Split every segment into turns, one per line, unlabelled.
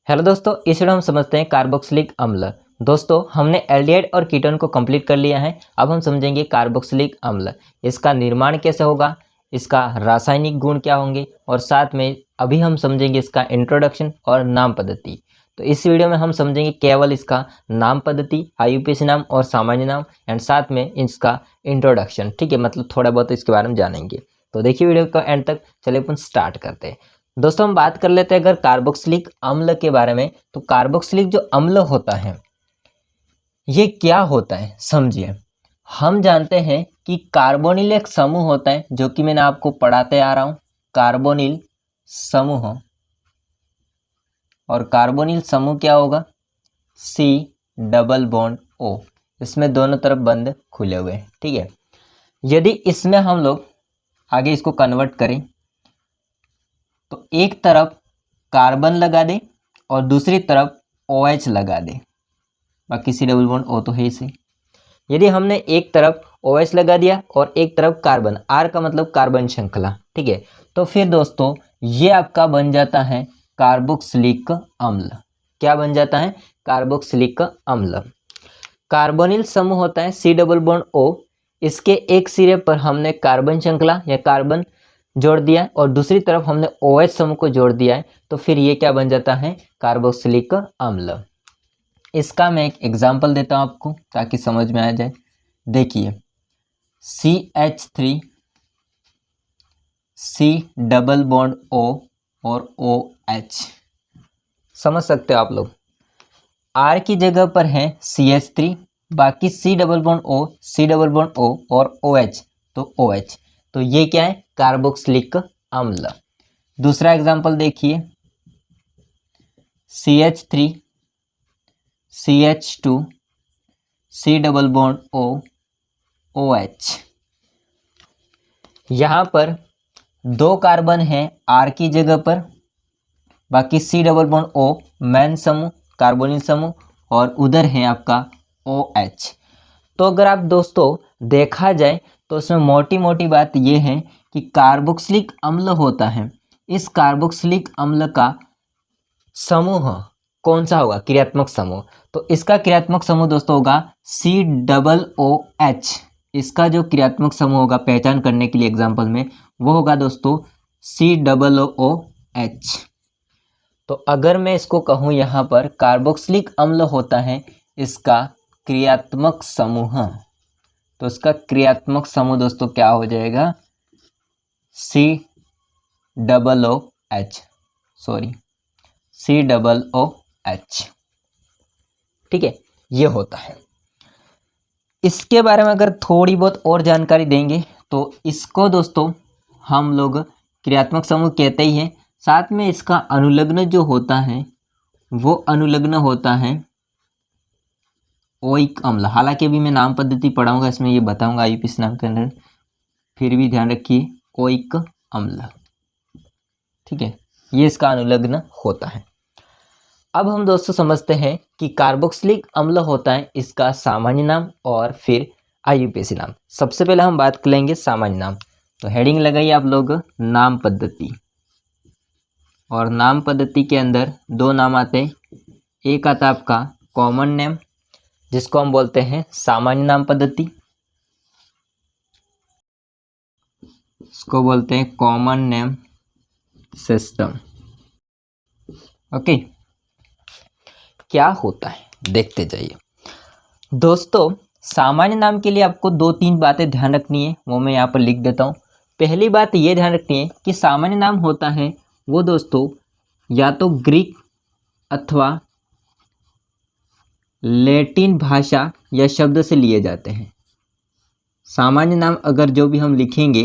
Hello दोस्तों, इस video में हम समझते हैं कार्बोक्सिलिक अम्ल। दोस्तों, हमने एल्डिहाइड और कीटोन को कंप्लीट कर लिया है। अब हम समझेंगे कार्बोक्सिलिक अम्ल, इसका निर्माण कैसे होगा, इसका रासायनिक गुण क्या होंगे और साथ में अभी हम समझेंगे इसका इंट्रोडक्शन और नाम पद्धति। तो इस वीडियो में हम समझेंगे केवल इसका नाम पद्धति, आईयूपीएसी नाम और सामान्य नाम एंड साथ में इसका इंट्रोडक्शन। ठीक है, मतलब थोड़ा बहुत इसके बारे में जानेंगे। तो देखिए वीडियो का एंड तक। चलिए अपन स्टार्ट करते हैं। दोस्तों, हम बात कर लेते हैं अगर कार्बोक्सिलिक अम्ल के बारे में। तो कार्बोक्सिलिक जो अम्ल होता है ये क्या होता है समझिए। हम जानते हैं कि कार्बोनिल एक समूह होता है, जो कि मैंने आपको पढ़ाते आ रहा हूं, कार्बोनिल समूह। और कार्बोनिल समूह क्या होगा, C डबल बॉन्ड O। इसमें दोनों तरफ बंद खुले हुए हैं। ठीक है, यदि इसमें हम लोग आगे इसको कन्वर्ट करें तो एक तरफ कार्बन लगा दे और दूसरी तरफ OH लगा दे, बाकी C डबल बॉन्ड O तो है ही सही। यदि हमने एक तरफ OH लगा दिया और एक तरफ कार्बन, R का मतलब कार्बन श्रृंखला, ठीक है, तो फिर दोस्तों ये आपका बन जाता है कार्बोक्सिलिक अम्ल। क्या बन जाता है, कार्बोक्सिलिक अम्ल। कार्बोनिल समूह होता है C डबल बॉन्ड O, इसके एक सिरे पर हमने कार्बन श्रृंखला या कार्बन जोड़ दिया है और दूसरी तरफ हमने OH समूह को जोड़ दिया है, तो फिर ये क्या बन जाता है, कार्बोक्सिलिक अम्ल। इसका मैं एक एग्जांपल देता हूं आपको ताकि समझ में आ जाए। देखिए CH3 C double bond O और OH, समझ सकते हो आप लोग। R की जगह पर है CH3, बाकी C double bond O, C double bond O और OH तो OH, तो ये क्या है, कार्बोक्सिलिक अम्ल। दूसरा एग्जांपल देखिए CH3 CH2 C double bond O OH। यहाँ पर दो कार्बन है R की जगह पर, बाकी C double bond O main समूह, कार्बोनिल समूह, और उधर है आपका OH। तो अगर आप दोस्तों देखा जाए तो उसमें मोटी मोटी बात यह है कि कार्बोक्सिलिक अम्ल होता है, इस कार्बोक्सिलिक अम्ल का समूह कौन सा होगा, क्रियात्मक समूह। तो इसका क्रियात्मक समूह दोस्तों होगा COOH। इसका जो क्रियात्मक समूह होगा पहचान करने के लिए एग्जांपल में, वो होगा दोस्तों COOH। तो अगर मैं इसको कहूँ यहाँ पर कार्बोक्सिलिक अम्ल होता है इसका क्रियात्मक समूह, तो इसका क्रियात्मक समूह दोस्तों क्या हो जाएगा, COOH। ठीक है, ये होता है। इसके बारे में अगर थोड़ी बहुत और जानकारी देंगे तो इसको दोस्तों हम लोग क्रियात्मक समूह कहते ही हैं। साथ में इसका अनुलग्न जो होता है वो अनुलग्न होता है ओइक अम्ल। हालांकि अभी मैं नाम पद्धति पढ़ाऊंगा, इसमें ये बताऊंगा आईयूपीएसी नाम के अंदर, फिर भी ध्यान रखिए ओइक अम्ल। ठीक है, ये इसका अनुलग्न होता है। अब हम दोस्तों समझते हैं कि कार्बोक्सिलिक अम्ल होता है इसका सामान्य नाम और फिर आईयूपीएसी नाम। सबसे पहले हम बात कर लेंगे सामान्य नाम। तो हेडिंग लगाइए आप लोग, नाम पद्धति। और नाम पद्धति के अंदर दो नाम आते हैं, एक आता है आपका कॉमन नेम जिसको हम बोलते हैं सामान्य नाम पद्धति, इसको बोलते हैं कॉमन नेम सिस्टम। ओके, क्या होता है देखते जाइए। दोस्तों, सामान्य नाम के लिए आपको दो तीन बातें ध्यान रखनी है, वो मैं यहाँ पर लिख देता हूँ। पहली बात ये ध्यान रखनी है कि सामान्य नाम होता है वो दोस्तों या तो ग्रीक अथवा लैटिन भाषा या शब्द से लिए जाते हैं। सामान्य नाम अगर जो भी हम लिखेंगे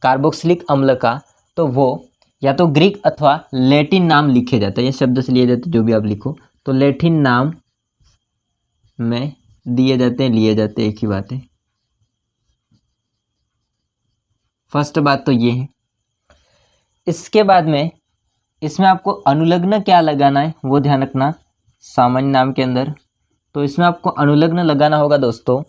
कार्बोक्सिलिक अम्ल का, तो वो या तो ग्रीक अथवा लैटिन नाम लिखे जाते हैं या शब्द से लिए जाते हैं, जो भी आप लिखो तो लैटिन नाम में दिए जाते हैं, लिए जाते हैं, एक ही बात है। फर्स्ट बात तो ये है। इसके बाद में इसमें आपको अनुलग्न क्या लगाना है वो ध्यान रखना सामान्य नाम के अंदर। तो इसमें आपको अनुलग्न लगाना होगा दोस्तों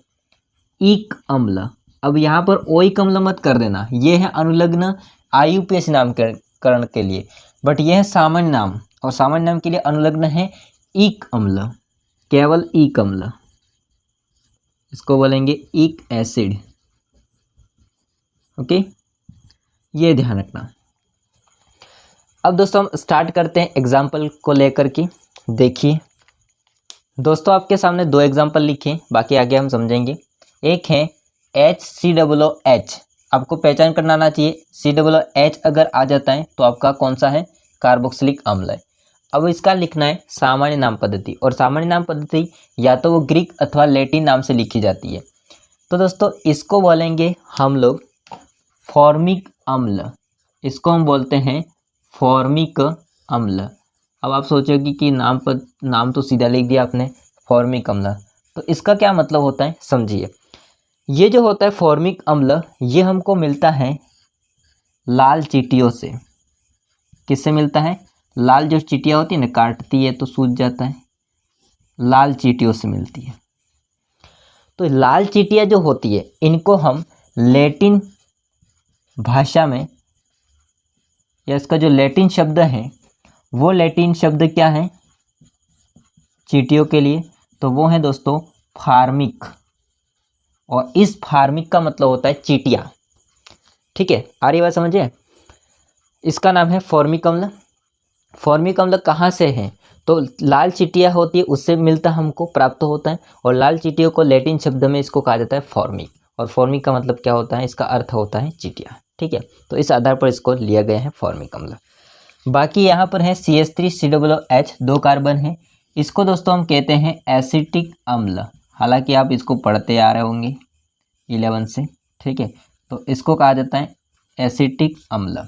ईक अम्ल। अब यहाँ पर ओइक अम्ल मत कर देना, ये है अनुलग्न आईयूपीएसी नामकरण के लिए, बट यह है सामान्य नाम। और सामान्य नाम के लिए अनुलग्न है ईक अम्ल, केवल ईक अम्ल, इसको बोलेंगे ईक एसिड। ओके, ये ध्यान रखना। अब दोस्तों हम स्टार्ट करते हैं एग्जाम्पल को लेकर के। देखिए दोस्तों, आपके सामने दो एग्जाम्पल लिखे, बाकी आगे हम समझेंगे। एक है HCOOH, आपको पहचान करना आना चाहिए। COOH अगर आ जाता है तो आपका कौन सा है, कार्बोक्सिलिक अम्ल है। अब इसका लिखना है सामान्य नाम पद्धति, और सामान्य नाम पद्धति या तो वो ग्रीक अथवा लैटिन नाम से लिखी जाती है। तो दोस्तों इसको बोलेंगे हम लोग फॉर्मिक अम्ल, इसको हम बोलते हैं फॉर्मिक अम्ल। अब आप सोचोगे कि नाम तो सीधा लिख दिया आपने, फॉर्मिक अम्ल, तो इसका क्या मतलब होता है समझिए। ये जो होता है फॉर्मिक अम्ल, ये हमको मिलता है लाल चींटियों से। किससे मिलता है, लाल जो चींटियाँ होती है ना, काटती है तो सूज जाता है, लाल चींटियों से मिलती है। तो लाल चींटियाँ जो होती है इनको हम लैटिन भाषा में, या इसका जो लैटिन शब्द है वो लैटिन शब्द क्या है चींटियों के लिए, तो वो है दोस्तों फार्मिक। और इस फार्मिक का मतलब होता है चींटियाँ। ठीक है, आ रही बात समझिए। इसका नाम है फॉर्मिक अम्ल। फॉर्मिक अम्ल कहाँ से है, तो लाल चींटियाँ होती है उससे मिलता हमको प्राप्त होता है, और लाल चींटियों को लैटिन शब्द में इसको कहा जाता है फॉर्मिक। और फॉर्मिक का मतलब क्या होता है, इसका अर्थ होता है चींटियाँ। ठीक है, तो इस आधार पर इसको लिया गया है फॉर्मिक अम्ल। बाकी यहाँ पर है CH3COOH, 2 कार्बन है। इसको दोस्तों हम कहते हैं एसिटिक अम्ल। हालांकि आप इसको पढ़ते आ रहे होंगे 11 से। ठीक है, तो इसको कहा जाता है एसिटिक अम्ल।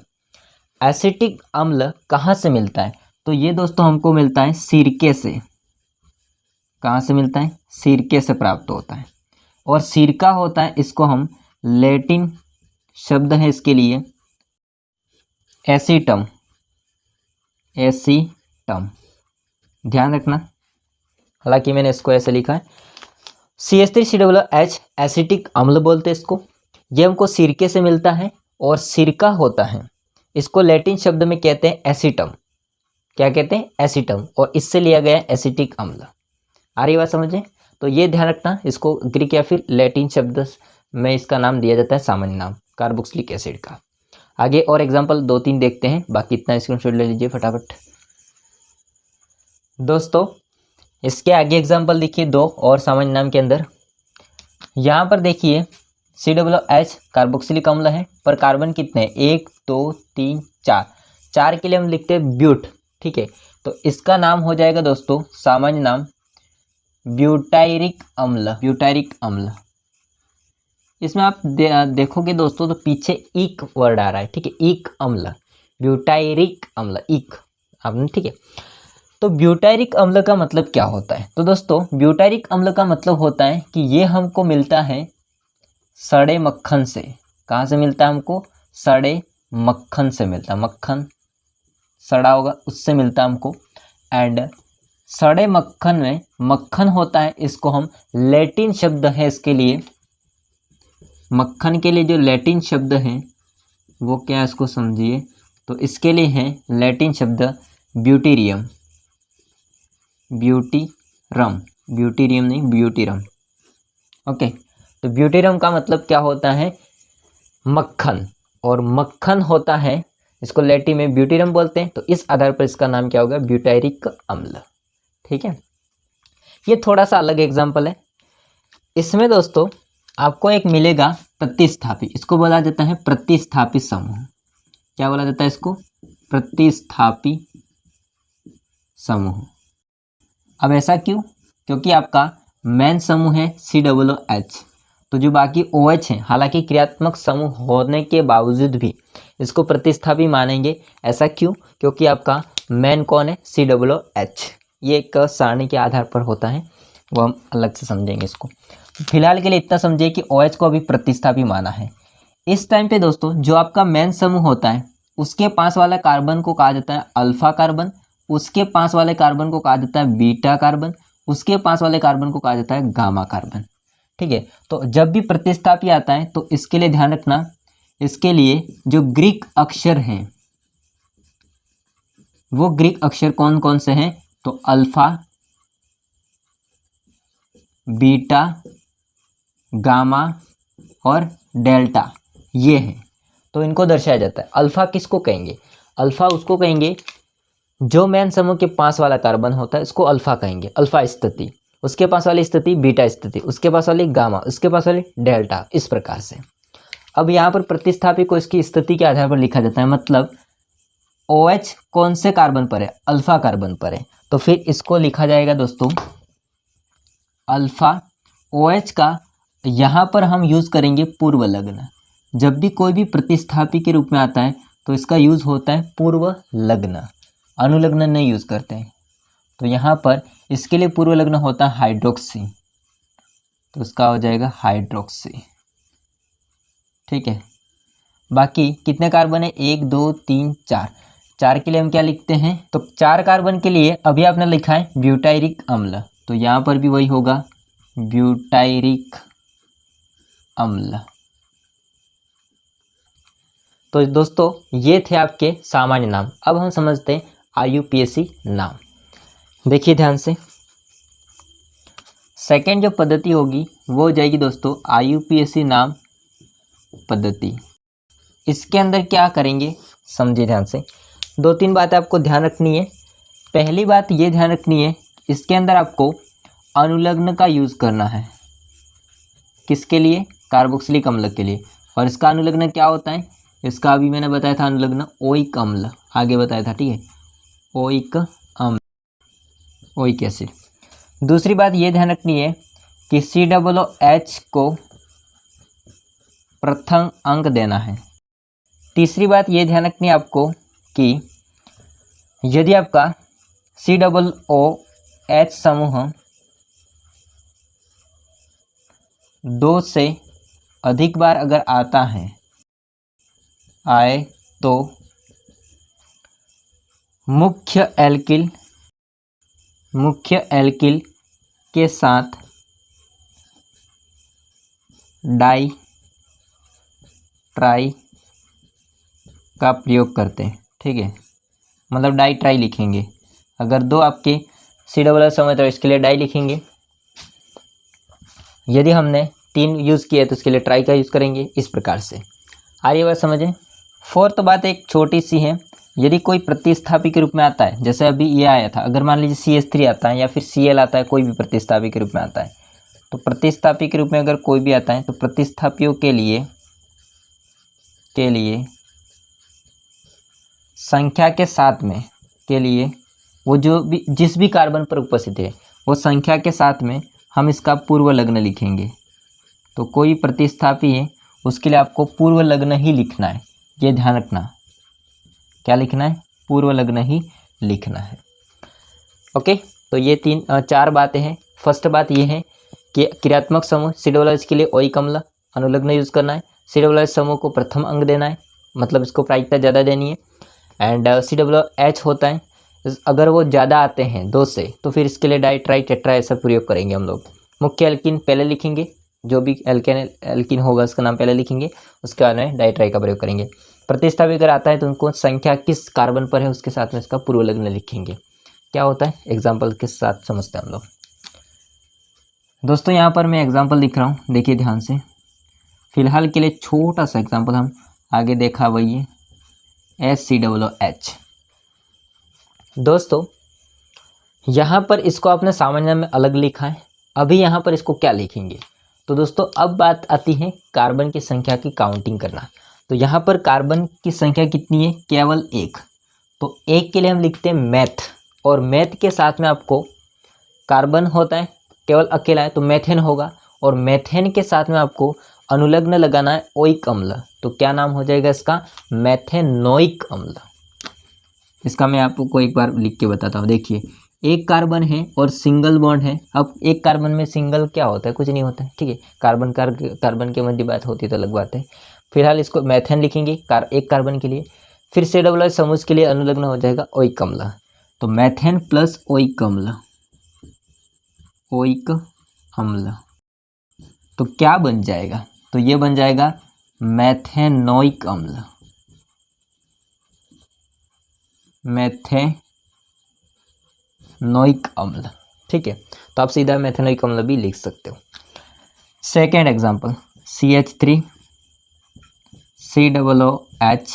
एसिटिक अम्ल कहाँ से मिलता है, तो ये दोस्तों हमको मिलता है सिरके से। कहाँ से मिलता है, सिरके से प्राप्त होता है। और सिरका होता है, इसको हम लैटिन शब्द है इसके लिए एसीटम, एसीटम, ध्यान रखना। हालांकि मैंने इसको ऐसे लिखा है CH3COOH, एसिटिक अम्ल बोलते हैं इसको। ये हमको सिरके से मिलता है, और सिरका होता है, इसको लैटिन शब्द में कहते हैं एसीटम। क्या कहते हैं, एसीटम, और इससे लिया गया है एसिटिक अम्ल। आ रही बात समझे। तो ये ध्यान रखना, इसको ग्रीक या फिर लैटिन शब्द में इसका नाम दिया जाता है सामान्य नाम कार्बोक्सिलिक एसिड का। आगे और एग्जाम्पल 2-3 देखते हैं, बाकी इतना स्क्रीनशॉट ले लीजिए फटाफट। दोस्तों इसके आगे एग्जाम्पल देखिए 2 और सामान्य नाम के अंदर। यहाँ पर देखिए COOH कार्बोक्सिलिक अम्ल है, पर कार्बन कितने हैं, 1 2 3 4, 4 के लिए हम लिखते हैं ब्यूट। ठीक है, तो इसका नाम हो जाएगा दोस्तों सामान्य नाम ब्यूटायरिक अम्ल, ब्यूटायरिक अम्ल। इसमें आप देखोगे दोस्तों तो पीछे ईक वर्ड आ रहा है। ठीक है, ईक अम्ल, ब्यूटायरिक अम्ल, ईक आपने। ठीक है, तो ब्यूटायरिक अम्ल का मतलब क्या होता है, तो दोस्तों ब्यूटायरिक अम्ल का मतलब होता है कि ये हमको मिलता है सड़े मक्खन से। कहाँ से मिलता है हमको, सड़े मक्खन से मिलता है। मक्खन सड़ा होगा उससे मिलता है हमको। एंड सड़े मक्खन में मक्खन होता है, इसको हम लैटिन शब्द है इसके लिए, मक्खन के लिए जो लैटिन शब्द है वो क्या है इसको समझिए। तो इसके लिए है लैटिन शब्द ब्यूटीरियम, ब्यूटीरम, ब्यूटीरियम नहीं ब्यूटीरम। ओके, तो ब्यूटीरम का मतलब क्या होता है, मक्खन, और मक्खन होता है इसको लैटिन में ब्यूटीरम बोलते हैं। तो इस आधार पर इसका नाम क्या होगा, ब्यूटायरिक अम्ल। ठीक है, ये थोड़ा सा अलग एग्जाम्पल है। इसमें दोस्तों आपको एक मिलेगा प्रतिस्थापी, इसको बोला जाता है प्रतिस्थापी समूह। क्या बोला जाता है इसको, प्रतिस्थापी समूह। अब ऐसा क्यों, क्योंकि आपका मेन समूह है COOH, तो जो बाकी OH हैं, हालांकि क्रियात्मक समूह होने के बावजूद भी इसको प्रतिस्थापी मानेंगे। ऐसा क्यों, क्योंकि आपका मेन कौन है, COOH। ये एक सारणी के आधार पर होता है, वो हम अलग से समझेंगे इसको। फिलहाल के लिए इतना समझिए कि OH को अभी प्रतिस्थापी माना है। इस टाइम पे दोस्तों जो आपका मेन समूह होता है उसके पास वाला कार्बन को कहा जाता है अल्फा कार्बन, उसके पास वाले कार्बन को कहा जाता है बीटा कार्बन, उसके पास वाले कार्बन को कहा जाता है गामा कार्बन। ठीक है, तो जब भी प्रतिस्थापी आता है तो इसके लिए ध्यान रखना, इसके लिए जो ग्रीक अक्षर हैं, वो ग्रीक अक्षर कौन कौन से हैं? तो अल्फा, बीटा, गामा और डेल्टा, ये है। तो इनको दर्शाया जाता है। अल्फा किसको कहेंगे? अल्फा उसको कहेंगे जो मेन समूह के पास वाला कार्बन होता है, इसको अल्फा कहेंगे, अल्फा स्थिति। उसके पास वाली स्थिति बीटा स्थिति, उसके पास वाली गामा, उसके पास वाली डेल्टा, इस प्रकार से। अब यहाँ पर प्रतिस्थापी को इसकी स्थिति के आधार पर लिखा जाता है, मतलब OH कौन से कार्बन पर है? अल्फा कार्बन पर है। तो फिर इसको लिखा जाएगा दोस्तों अल्फा। OH का यहाँ पर हम यूज़ करेंगे पूर्व लग्न। जब भी कोई भी प्रतिस्थापी के रूप में आता है तो इसका यूज़ होता है पूर्व लग्न, अनुलग्न नहीं यूज़ करते हैं। तो यहाँ पर इसके लिए पूर्व लग्न होता है हाइड्रोक्सी, तो इसका हो जाएगा हाइड्रोक्सी। ठीक है, बाकी कितने कार्बन है? 1 2 3 4। 4 के लिए हम क्या लिखते हैं? तो 4 कार्बन के लिए अभी आपने लिखा है ब्यूटायरिक अम्ल, तो यहाँ पर भी वही होगा ब्यूटायरिक अम्ल। तो दोस्तों ये थे आपके सामान्य नाम। अब हम समझते हैं IUPAC नाम। देखिए ध्यान से, सेकेंड जो पद्धति होगी वो हो जाएगी दोस्तों IUPAC नाम पद्धति। इसके अंदर क्या करेंगे समझिए ध्यान से। 2-3 बातें आपको ध्यान रखनी है। पहली बात ये ध्यान रखनी है, इसके अंदर आपको अनुलग्न का यूज़ करना है। किसके लिए? कार्बोक्सिलिक अम्ल के लिए। और इसका अनुलग्न क्या होता है? इसका अभी मैंने बताया था अनुलग्न ओइक अम्ल, आगे बताया था, ठीक है, ओइक अम्ल, ओइक एसिड। दूसरी बात ये ध्यान रखनी है कि COOH को प्रथम अंक देना है। तीसरी बात ये ध्यान रखनी है आपको कि यदि आपका COOH समूह 2 से अधिक बार अगर आए तो मुख्य एल्किल के साथ डाई ट्राई का प्रयोग करते हैं। ठीक है, मतलब डाई ट्राई लिखेंगे। अगर 2 आपके COOH समूह तो इसके लिए डाई लिखेंगे। यदि हमने 3 यूज़ किए तो उसके लिए ट्राई का यूज़ करेंगे, इस प्रकार से। आ रही बात समझें। फोर्थ बात एक छोटी सी है, यदि कोई प्रतिस्थापी के रूप में आता है, जैसे अभी ये आया था, अगर मान लीजिए CH3 आता है या फिर Cl आता है, कोई भी प्रतिस्थापी के रूप में आता है, तो प्रतिस्थापी के रूप में अगर कोई भी आता है तो प्रतिस्थापियों के लिए संख्या के साथ में वो जो भी जिस भी कार्बन पर उपस्थित है वो संख्या के साथ में हम इसका पूर्व लग्न लिखेंगे। तो कोई प्रतिस्थापी है उसके लिए आपको पूर्व लग्न ही लिखना है, ये ध्यान रखना। क्या लिखना है? पूर्व लग्न ही लिखना है। ओके, तो ये 4 बातें हैं। फर्स्ट बात ये है कि क्रियात्मक समूह COOH के लिए ओइक अम्ल अनुलग्न यूज़ करना है। COOH समूह को प्रथम अंक देना है, मतलब इसको प्रायिकता ज़्यादा देनी है। एंड COOH होता है, अगर वो ज़्यादा आते हैं 2 से तो फिर इसके लिए डाई ट्राई टेट्रा ऐसा प्रयोग करेंगे हम लोग। मुख्य एल्किन पहले लिखेंगे, जो भी एल्किन होगा उसका नाम पहले लिखेंगे, उसके बाद में डाई ट्राई का प्रयोग करेंगे। प्रतिस्थापी अगर आता है तो उनको संख्या किस कार्बन पर है उसके साथ में इसका पूर्व लग्न लिखेंगे। क्या होता है एग्जाम्पल के साथ समझते हैं हम लोग। दोस्तों यहाँ पर मैं एग्जाम्पल लिख रहा हूँ, देखिए ध्यान से। फिलहाल के लिए छोटा सा एग्जाम्पल हम आगे देखा वही है HCOOH। दोस्तों यहाँ पर इसको आपने सामान्य में अलग लिखा है, अभी यहाँ पर इसको क्या लिखेंगे। तो दोस्तों अब बात आती है कार्बन की संख्या की काउंटिंग करना। तो यहाँ पर कार्बन की संख्या कितनी है? केवल 1। तो 1 के लिए हम लिखते हैं मैथ, और मैथ के साथ में आपको कार्बन होता है केवल अकेला है तो मेथेन होगा, और मेथेन के साथ में आपको अनुलग्न लगाना है ओइक अम्ल। तो क्या नाम हो जाएगा इसका? मेथेनोइक अम्ल। इसका मैं आपको एक बार लिख के बताता हूँ। देखिए, एक कार्बन है और सिंगल बॉन्ड है। अब एक कार्बन में सिंगल क्या होता है? कुछ नहीं होता है, ठीक है। कार्बन के मध्य बात होती तो अलग बात है। फिलहाल इसको मेथेन लिखेंगे एक कार्बन के लिए। फिर COOH समूह के लिए अनुलग्न हो जाएगा ओइक अम्ल। तो मेथेन प्लस ओइक अम्ल तो क्या बन जाएगा? तो ये बन जाएगा मेथेनोइक अम्ल। मेथेनोइक अम्ल। ठीक है, तो आप सीधा मेथेनोइक अम्ल भी लिख सकते हो। सेकेंड एग्जाम्पल CH3 COOH,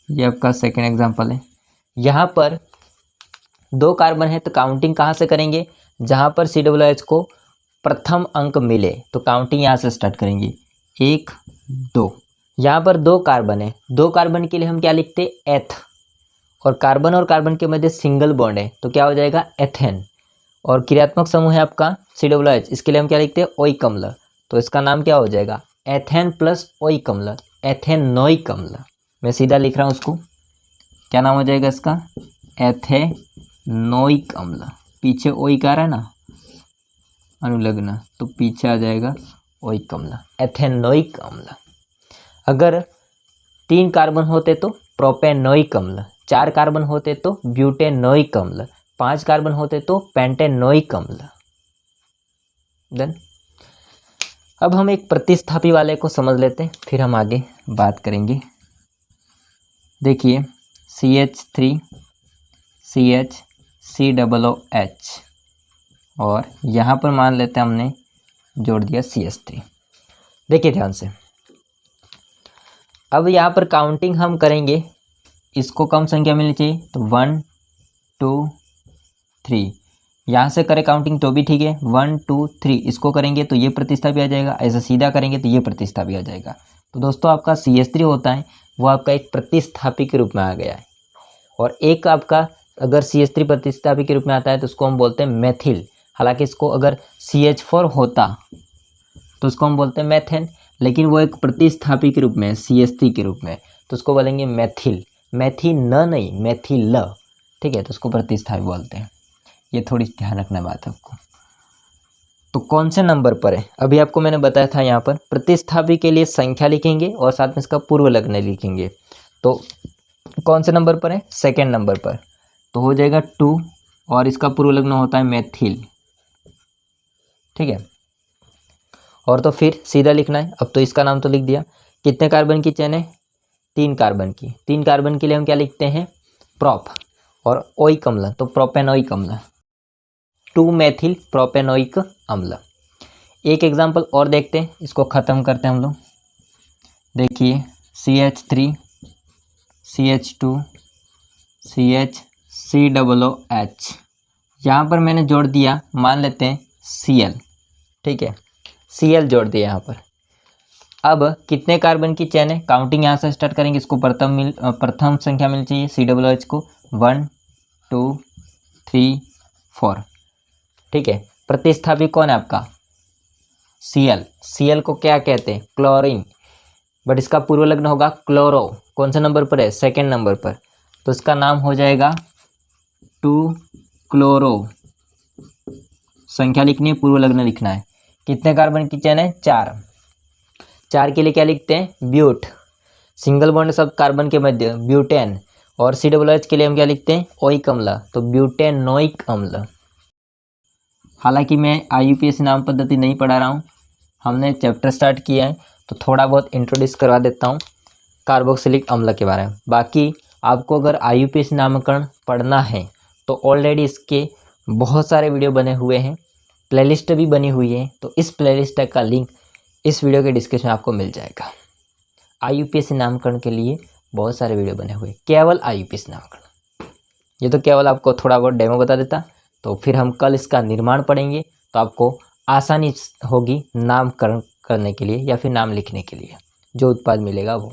ये आपका सेकेंड एग्जाम्पल है। यहाँ पर 2 कार्बन है तो काउंटिंग कहाँ से करेंगे, जहाँ पर COOH को प्रथम अंक मिले तो काउंटिंग यहाँ से स्टार्ट करेंगे, 1 2। यहाँ पर 2 कार्बन है, 2 कार्बन के लिए हम क्या लिखते हैं, एथ, और कार्बन के मध्य सिंगल बॉन्ड है तो क्या हो जाएगा, एथेन। और क्रियात्मक समूह है आपका COOH, इसके लिए हम क्या लिखते हैं, ओइक अम्ल, तो इसका नाम क्या हो जाएगा, एथेन प्लस ओइक अम्ल, एथेनोइक अम्ल। मैं सीधा लिख रहा हूँ उसको, क्या नाम हो जाएगा इसका, एथेनोइक अम्ल। पीछे ओइक आ रहा है ना, अनुलग्न, तो पीछे आ जाएगा ओइक अम्ल, एथेनोइक अम्ल। अगर 3 कार्बन होते तो प्रोपेनोइक अम्ल, 4 कार्बन होते तो ब्यूटेनोइक अम्ल, 5 कार्बन होते तो पेंटेनोइक अम्ल। देन अब हम एक प्रतिस्थापी वाले को समझ लेते हैं, फिर हम आगे बात करेंगे। देखिए CH3 CH COOH, और यहाँ पर मान लेते हैं हमने जोड़ दिया CH3। देखिए ध्यान से, अब यहाँ पर काउंटिंग हम करेंगे, इसको कम संख्या मिलनी चाहिए तो 1 2 3, यहाँ से करें काउंटिंग तो भी ठीक है, 1 2 3 इसको करेंगे तो ये प्रतिस्थापी आ जाएगा, ऐसा सीधा करेंगे तो ये प्रतिस्थापी आ जाएगा। तो दोस्तों आपका CH3 होता है वो आपका एक प्रतिस्थापी के रूप में आ गया है, और एक आपका अगर CH3 प्रतिस्थापी के रूप में आता है तो उसको हम बोलते हैं मेथिल। हालांकि इसको अगर CH4 होता तो उसको हम बोलते हैं मेथेन, लेकिन वो एक प्रतिस्थापी के रूप में है CH3 के रूप में, तो उसको बोलेंगे मेथिल, नहीं मेथिल। ठीक है, तो उसको प्रतिस्थापी बोलते हैं। ये थोड़ी ध्यान रखना बात आपको। तो कौन से नंबर पर है, अभी आपको मैंने बताया था, यहाँ पर प्रतिस्थापी के लिए संख्या लिखेंगे और साथ में इसका पूर्व लग्न लिखेंगे। तो कौन से नंबर पर है, सेकेंड नंबर पर, तो हो जाएगा 2, और इसका पूर्व लग्न होता है मेथिल। ठीक है, और तो फिर सीधा लिखना है। अब तो इसका नाम तो लिख दिया। कितने कार्बन की चेन है, 3 कार्बन की। 3 कार्बन के लिए हम क्या लिखते हैं, प्रोप, और ओइक अम्ल तो प्रोपेनोइक अम्ल, 2 मेथिल प्रोपेनोइक अम्ल। एक एग्जांपल और देखते हैं, इसको ख़त्म करते हैं हम लोग। देखिए CH3 CH2 CH COOH, यहाँ पर मैंने जोड़ दिया, मान लेते हैं Cl। ठीक है, Cl जोड़ दिया यहाँ पर। अब कितने कार्बन की चेन है, काउंटिंग यहाँ से स्टार्ट करेंगे। इसको प्रथम संख्या मिलनी चाहिए COOH को, 1 2 3 4। ठीक है, प्रतिस्थापी कौन है आपका, Cl को क्या कहते हैं, क्लोरीन, बट इसका पूर्व लग्न होगा क्लोरो। कौन से नंबर पर है, सेकेंड नंबर पर, तो इसका नाम हो जाएगा 2 क्लोरो। संख्या लिखनी है, पूर्व लग्न लिखना है। कितने कार्बन की चेन है, 4 के लिए क्या लिखते हैं, ब्यूट, सिंगल बॉन्ड सब कार्बन के मध्य ब्यूटेन, और COOH के लिए हम क्या लिखते हैं, ओइक अम्ल, तो ब्यूटेनोइक अम्ल। हालांकि मैं IUPAC नाम पद्धति नहीं पढ़ा रहा हूँ, हमने चैप्टर स्टार्ट किया है तो थोड़ा बहुत इंट्रोड्यूस करवा देता हूँ कार्बोक्सिलिक अम्ल के बारे में। बाकी आपको अगर IUPAC नामकरण पढ़ना है तो ऑलरेडी इसके बहुत सारे वीडियो बने हुए हैं, प्लेलिस्ट भी बनी हुई है, तो इस प्लेलिस्ट का लिंक इस वीडियो के डिस्क्रिप्शन में आपको मिल जाएगा। IUPAC नामकरण के लिए बहुत सारे वीडियो बने हुए, केवल IUPAC नामकरण। ये तो केवल आपको थोड़ा बहुत डेमो बता देता, तो फिर हम कल इसका निर्माण पढ़ेंगे तो आपको आसानी होगी नामकरण करने के लिए या फिर नाम लिखने के लिए, जो उत्पाद मिलेगा वो।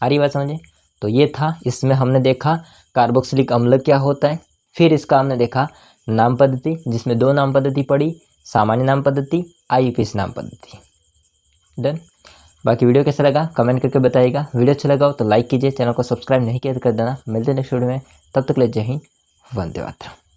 आ रही बात समझे। तो ये था, इसमें हमने देखा कार्बोक्सिलिक अम्ल क्या होता है, फिर इसका हमने देखा नाम पद्धति, जिसमें 2 नाम पद्धति पढ़ी, सामान्य नाम पद्धति, IUPAC नाम पद्धति। डन। बाकी वीडियो कैसा लगा कमेंट करके बताइएगा। वीडियो अच्छा लगा हो तो लाइक कीजिए, चैनल को सब्सक्राइब नहीं किया तो कर देना। मिलते हैं नेक्स्ट वीडियो में, तब तक ले जय हिंद, वंदे मातरम।